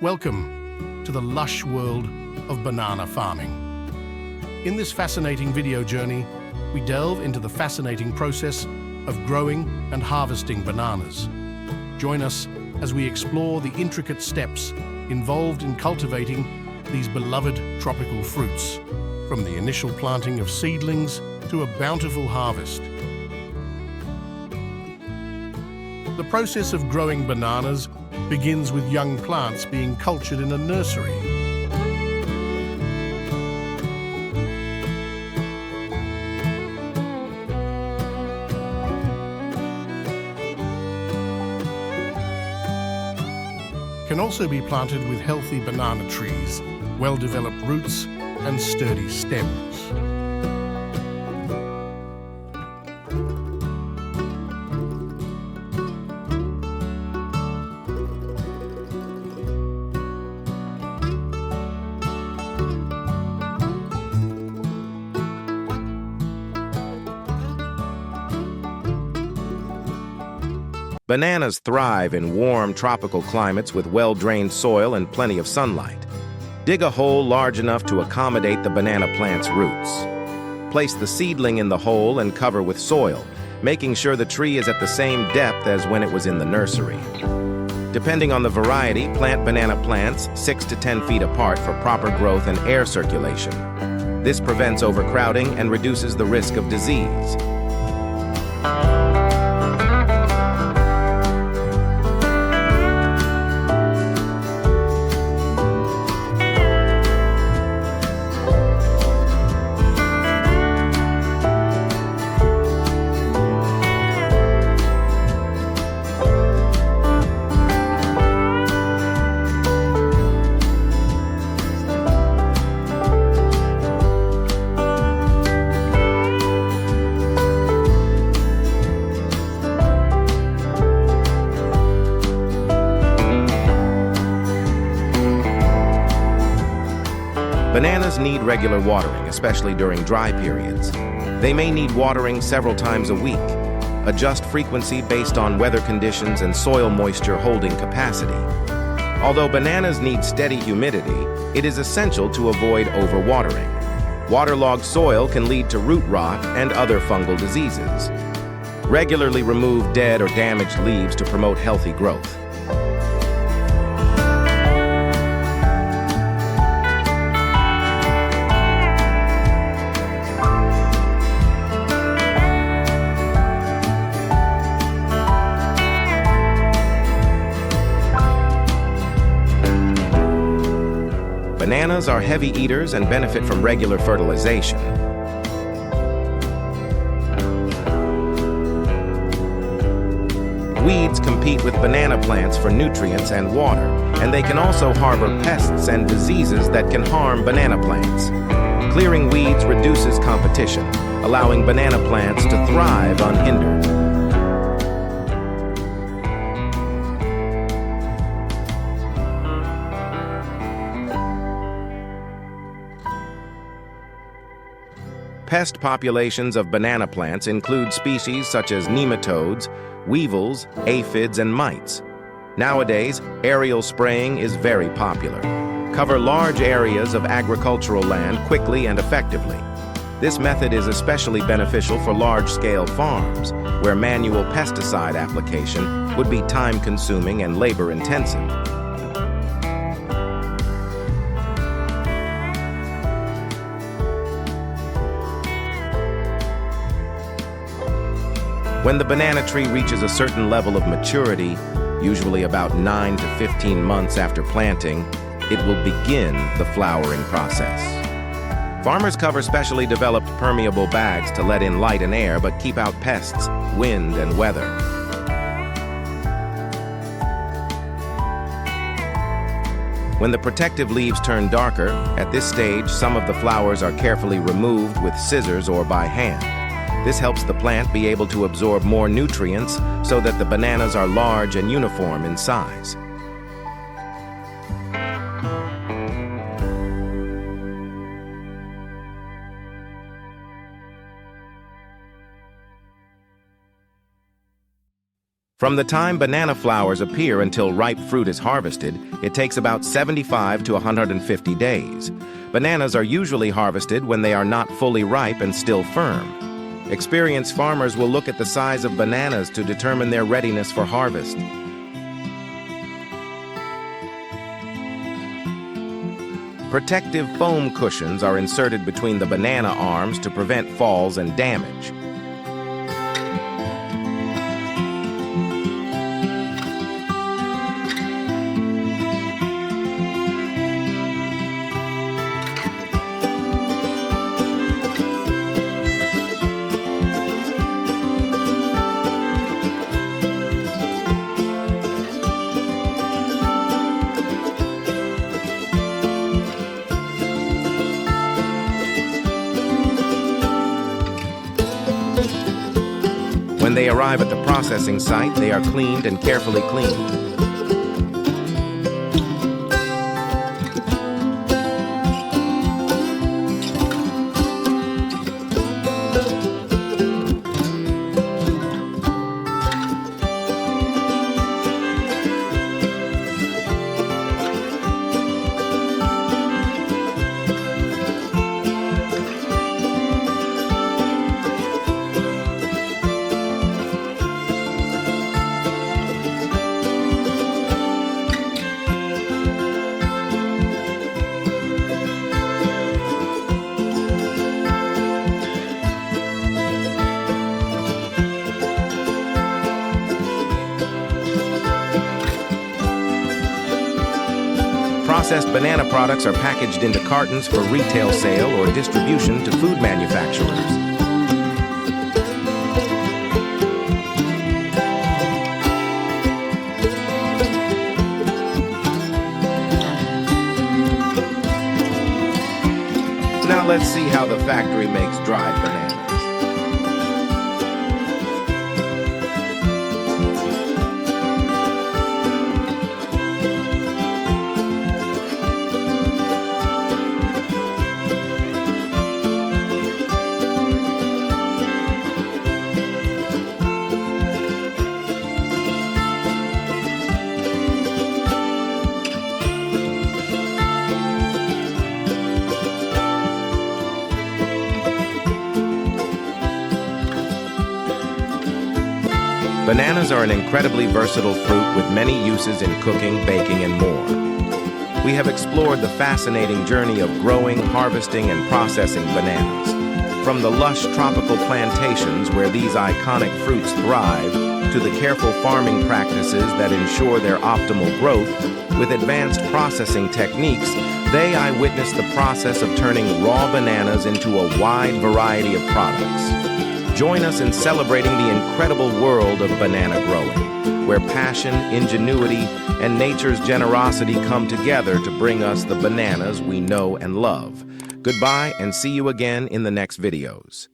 Welcome to the lush world of banana farming. In this fascinating video journey, we delve into the fascinating process of growing and harvesting bananas. Join us as we explore the intricate steps involved in cultivating these beloved tropical fruits, from the initial planting of seedlings to a bountiful harvest. The process of growing bananas begins with young plants being cultured in a nursery. Can also be planted with healthy banana trees, well-developed roots, and sturdy stems. Bananas thrive in warm tropical climates with well-drained soil and plenty of sunlight. Dig a hole large enough to accommodate the banana plant's roots. Place the seedling in the hole and cover with soil, making sure the tree is at the same depth as when it was in the nursery. Depending on the variety, plant banana plants 6 to 10 feet apart for proper growth and air circulation. This prevents overcrowding and reduces the risk of disease. Bananas need regular watering, especially during dry periods. They may need watering several times a week. Adjust frequency based on weather conditions and soil moisture holding capacity. Although bananas need steady humidity, it is essential to avoid overwatering. Waterlogged soil can lead to root rot and other fungal diseases. Regularly remove dead or damaged leaves to promote healthy growth. Bananas are heavy eaters and benefit from regular fertilization. Weeds compete with banana plants for nutrients and water, and they can also harbor pests and diseases that can harm banana plants. Clearing weeds reduces competition, allowing banana plants to thrive unhindered. Pest populations of banana plants include species such as nematodes, weevils, aphids, and mites. Nowadays, aerial spraying is very popular. Cover large areas of agricultural land quickly and effectively. This method is especially beneficial for large-scale farms, where manual pesticide application would be time-consuming and labor-intensive. When the banana tree reaches a certain level of maturity, usually about 9 to 15 months after planting, it will begin the flowering process. Farmers cover specially developed permeable bags to let in light and air but keep out pests, wind, and weather. When the protective leaves turn darker, at this stage some of the flowers are carefully removed with scissors or by hand. This helps the plant be able to absorb more nutrients so that the bananas are large and uniform in size. From the time banana flowers appear until ripe fruit is harvested, it takes about 75 to 150 days. Bananas are usually harvested when they are not fully ripe and still firm. Experienced farmers will look at the size of bananas to determine their readiness for harvest. Protective foam cushions are inserted between the banana arms to prevent falls and damage. When they arrive at the processing site, they are cleaned and carefully cleaned. Processed banana products are packaged into cartons for retail sale or distribution to food manufacturers. Now let's see how the factory makes dried bananas. Bananas are an incredibly versatile fruit with many uses in cooking, baking, and more. We have explored the fascinating journey of growing, harvesting, and processing bananas. From the lush tropical plantations where these iconic fruits thrive, to the careful farming practices that ensure their optimal growth, with advanced processing techniques, I witnessed the process of turning raw bananas into a wide variety of products. Join us in celebrating the incredible world of banana growing, where passion, ingenuity, and nature's generosity come together to bring us the bananas we know and love. Goodbye, and see you again in the next videos.